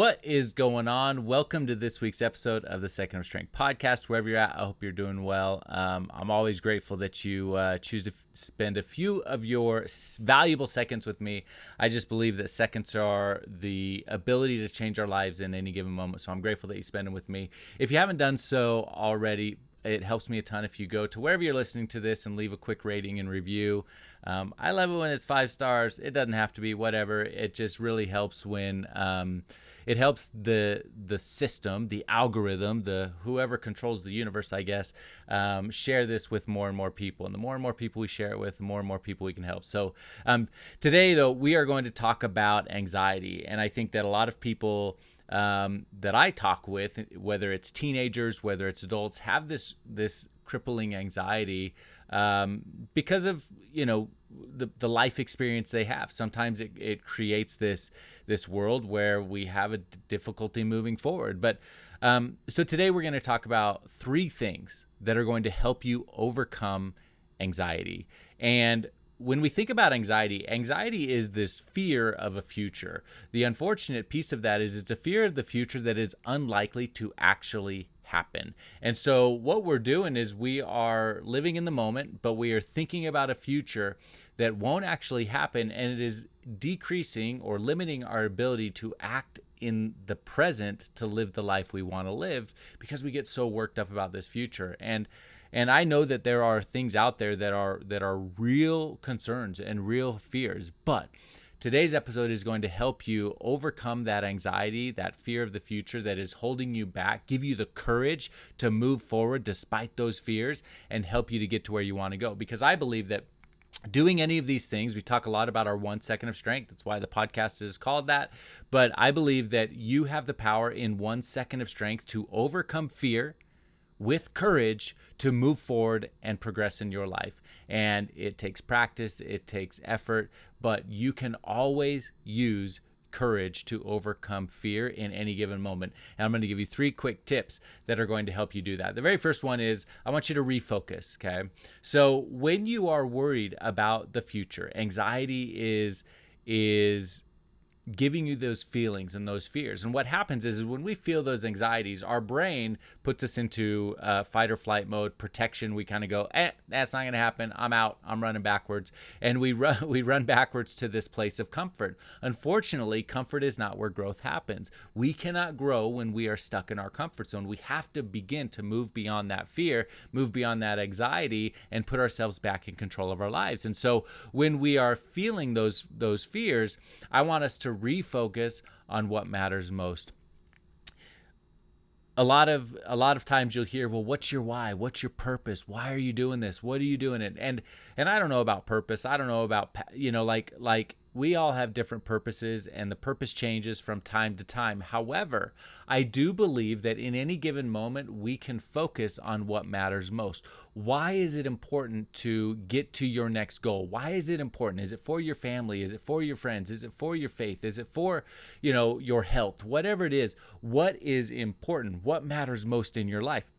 What is going on? Welcome to this week's episode of the Second of Strength podcast. Wherever you're at, I hope you're doing well. I'm always grateful that you choose to spend a few of your valuable seconds with me. I just believe that seconds are the ability to change our lives in any given moment. So I'm grateful that you spend them with me. If you haven't done so already, it helps me a ton if you go to wherever you're listening to this and leave a quick rating and review. I love it when it's 5 stars. It doesn't have to be, whatever. It just really helps when it helps the system, the algorithm, the whoever controls the universe, I guess, share this with more and more people. And the more and more people we share it with, the more and more people we can help. So today, though, we are going to talk about anxiety. And I think that a lot of people that I talk with, whether it's teenagers, whether it's adults, have this crippling anxiety because of the life experience they have. Sometimes it creates this world where we have a difficulty moving forward. But so today we're going to talk about 3 things that are going to help you overcome anxiety. And when we think about anxiety is this fear of a future. The unfortunate piece of that is it's a fear of the future that is unlikely to actually happen. And so what we're doing is we are living in the moment, but we are thinking about a future that won't actually happen, and it is decreasing or limiting our ability to act in the present to live the life we want to live because we get so worked up about this future. And I know that there are things out there that are real concerns and real fears, but today's episode is going to help you overcome that anxiety, that fear of the future that is holding you back, give you the courage to move forward despite those fears, and help you to get to where you want to go. Because I believe that doing any of these things, we talk a lot about our 1 second of strength. That's why the podcast is called that. But I believe that you have the power in 1 second of strength to overcome fear with courage to move forward and progress in your life. And it takes practice, it takes effort, but you can always use courage to overcome fear in any given moment. And I'm going to give you 3 quick tips that are going to help you do that. The very first one is I want you to refocus, okay? So when you are worried about the future, anxiety is giving you those feelings and those fears. And what happens is when we feel those anxieties, our brain puts us into fight or flight mode, protection. We kind of go, that's not going to happen. I'm out. I'm running backwards. And we run backwards to this place of comfort. Unfortunately, comfort is not where growth happens. We cannot grow when we are stuck in our comfort zone. We have to begin to move beyond that fear, move beyond that anxiety, and put ourselves back in control of our lives. And so when we are feeling those fears, I want us to refocus on what matters most. A lot of times you'll hear, well, what's your why? What's your purpose? Why are you doing this? What are you doing it? And I don't know about purpose. I don't know about, like we all have different purposes, and the purpose changes from time to time. However, I do believe that in any given moment, we can focus on what matters most. Why is it important to get to your next goal? Why is it important? Is it for your family? Is it for your friends? Is it for your faith? Is it for, your health? Whatever it is, what is important? What matters most in your life?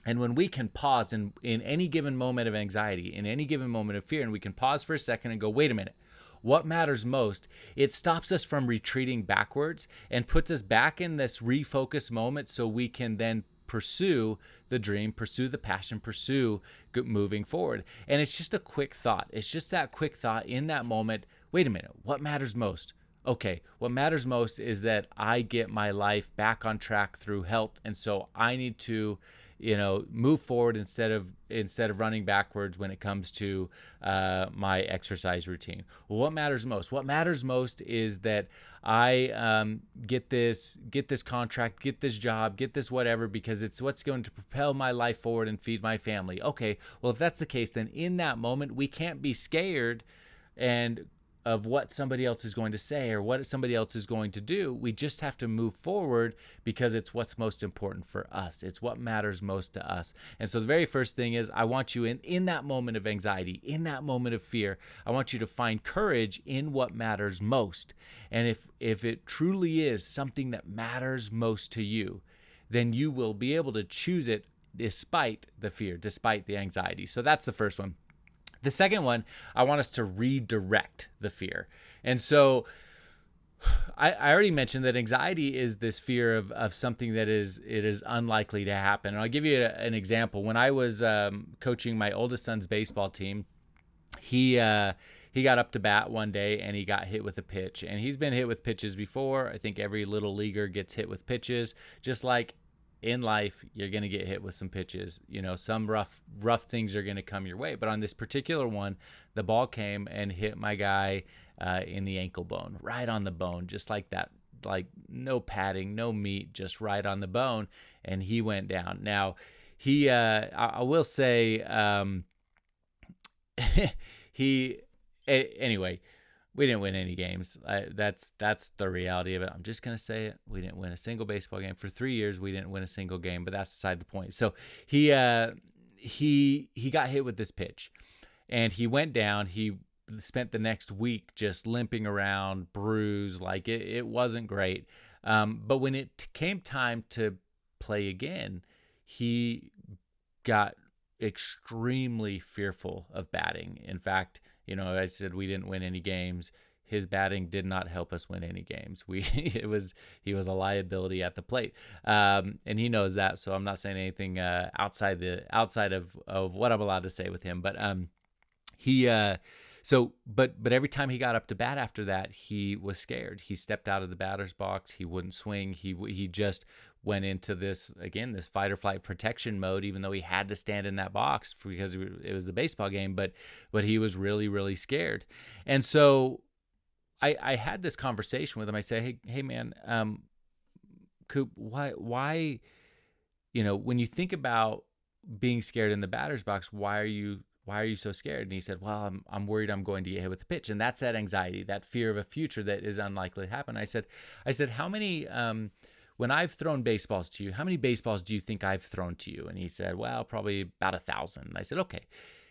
And when we can pause in any given moment of anxiety, in any given moment of fear, and we can pause for a second and go, wait a minute, what matters most? It stops us from retreating backwards and puts us back in this refocus moment so we can then pursue the dream, pursue the passion, pursue moving forward. And it's just a quick thought. It's just that quick thought in that moment. Wait a minute, what matters most? Okay, what matters most is that I get my life back on track through health. And so I need to move forward instead of running backwards when it comes to my exercise routine. Well, what matters most? What matters most is that I get this contract, get this job, get this whatever, because it's what's going to propel my life forward and feed my family. Okay, well, if that's the case, then in that moment, we can't be scared and of what somebody else is going to say or what somebody else is going to do. We just have to move forward because it's what's most important for us. It's what matters most to us. And so the very first thing is I want you in that moment of anxiety, in that moment of fear, I want you to find courage in what matters most. And if it truly is something that matters most to you, then you will be able to choose it despite the fear, despite the anxiety. So that's the first one. The second one, I want us to redirect the fear. And so I already mentioned that anxiety is this fear of something that it is unlikely to happen. And I'll give you an example. When I was coaching my oldest son's baseball team, he he got up to bat one day and he got hit with a pitch. And he's been hit with pitches before. I think every little leaguer gets hit with pitches. Just like in life, you're going to get hit with some pitches. You know, some rough things are going to come your way. But on this particular one, the ball came and hit my guy in the ankle bone, right on the bone, just like that. Like no padding, no meat, just right on the bone, and he went down. Now, I will say, he, anyway, we didn't win any games. That's the reality of it. I'm just gonna say it. We didn't win a single baseball game for 3 years. We didn't win a single game, but that's beside the point. So he got hit with this pitch, and he went down. He spent the next week just limping around, bruised. Like it wasn't great. But when it came time to play again, he got extremely fearful of batting. In fact, you know, I said we didn't win any games. His batting did not help us win any games. He was a liability at the plate, and he knows that. So I'm not saying anything outside of what I'm allowed to say with him. But he but every time he got up to bat after that, he was scared. He stepped out of the batter's box. He wouldn't swing. He just went into this fight or flight protection mode, even though he had to stand in that box because it was the baseball game. But he was really, really scared. And so I had this conversation with him. I said, hey man, Coop, why, you know, when you think about being scared in the batter's box, why are you so scared? And he said, well, I'm worried I'm going to get hit with the pitch. And that's that anxiety, that fear of a future that is unlikely to happen. I said, how many, when I've thrown baseballs to you, how many baseballs do you think I've thrown to you? And he said, well, probably about 1,000. And I said, okay,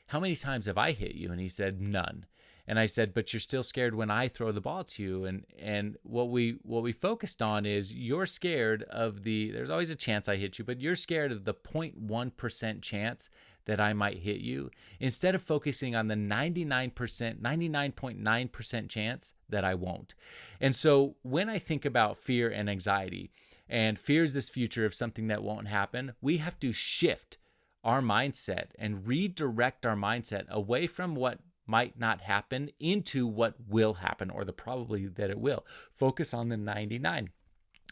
how many times have I hit you? And he said, none. And I said, but you're still scared when I throw the ball to you. And what we focused on is you're scared of there's always a chance I hit you, but you're scared of the 0.1% chance that I might hit you, instead of focusing on the 99.9% chance that I won't. And so when I think about fear and anxiety, and fear is this future of something that won't happen, we have to shift our mindset and redirect our mindset away from what might not happen into what will happen, or the probability that it will. Focus on the 99.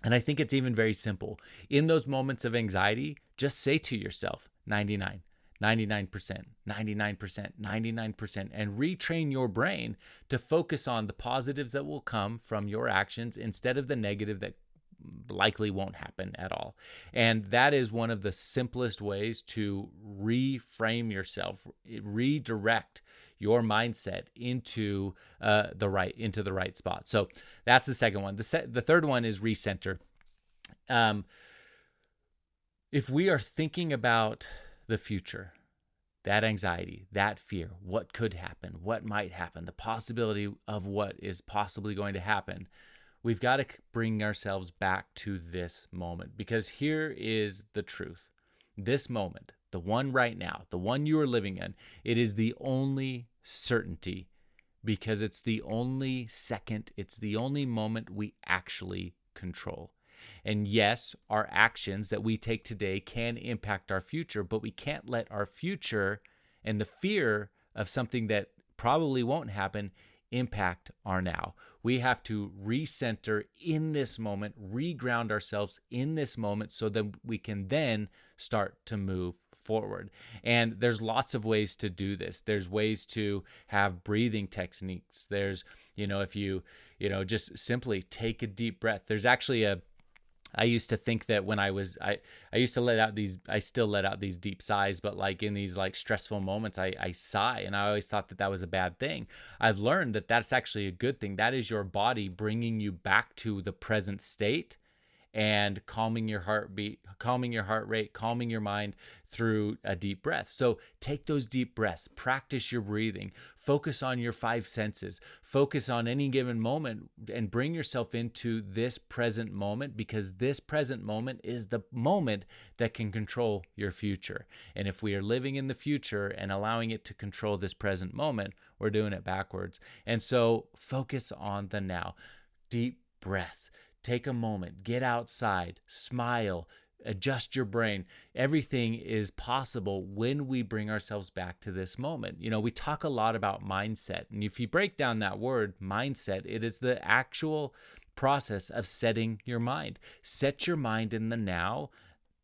And I think it's even very simple. In those moments of anxiety, just say to yourself, 99, 99%, 99%, 99%, and retrain your brain to focus on the positives that will come from your actions instead of the negative that likely won't happen at all. And that is one of the simplest ways to reframe yourself, redirect your mindset into the right spot. So that's the second one. The third one is recenter. If we are thinking about the future, that anxiety, that fear, what could happen, what might happen, the possibility of what is possibly going to happen, we've got to bring ourselves back to this moment, because here is the truth. This moment, the one right now, the one you are living in, it is the only certainty, because it's the only second, it's the only moment we actually control. And yes, our actions that we take today can impact our future, but we can't let our future and the fear of something that probably won't happen impact our now. We have to recenter in this moment, reground ourselves in this moment, so that we can then start to move forward. And there's lots of ways to do this. There's ways to have breathing techniques. There's, if you just simply take a deep breath. There's actually I used to think that when I used to I still let out these deep sighs, but like in these like stressful moments, I sigh, and I always thought that was a bad thing. I've learned that that's actually a good thing. That is your body bringing you back to the present state and calming your heartbeat, calming your heart rate, calming your mind through a deep breath. So take those deep breaths, practice your breathing, focus on your 5 senses, focus on any given moment, and bring yourself into this present moment, because this present moment is the moment that can control your future. And if we are living in the future and allowing it to control this present moment, we're doing it backwards. And so focus on the now. Deep breaths. Take a moment, get outside, smile, adjust your brain. Everything is possible when we bring ourselves back to this moment. We talk a lot about mindset. And if you break down that word, mindset, it is the actual process of setting your mind. Set your mind in the now,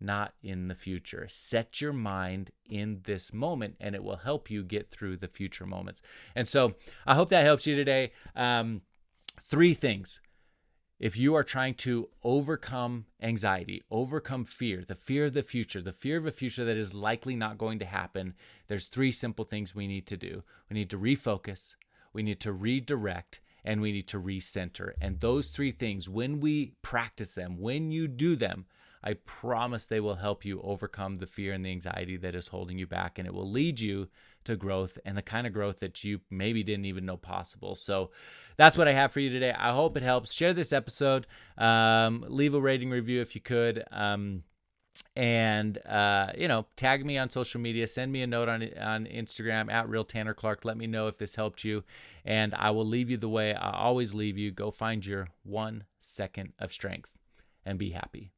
not in the future. Set your mind in this moment, and it will help you get through the future moments. And so I hope that helps you today. 3 things. If you are trying to overcome anxiety, overcome fear, the fear of the future, the fear of a future that is likely not going to happen, there's 3 simple things we need to do. We need to refocus, we need to redirect, and we need to recenter. And those 3 things, when we practice them, when you do them, I promise they will help you overcome the fear and the anxiety that is holding you back, and it will lead you to growth, and the kind of growth that you maybe didn't even know possible. So that's what I have for you today. I hope it helps. Share this episode. Leave a rating review if you could. And tag me on social media. Send me a note on Instagram at @RealTannerClark. Let me know if this helped you. And I will leave you the way I always leave you. Go find your 1 second of strength and be happy.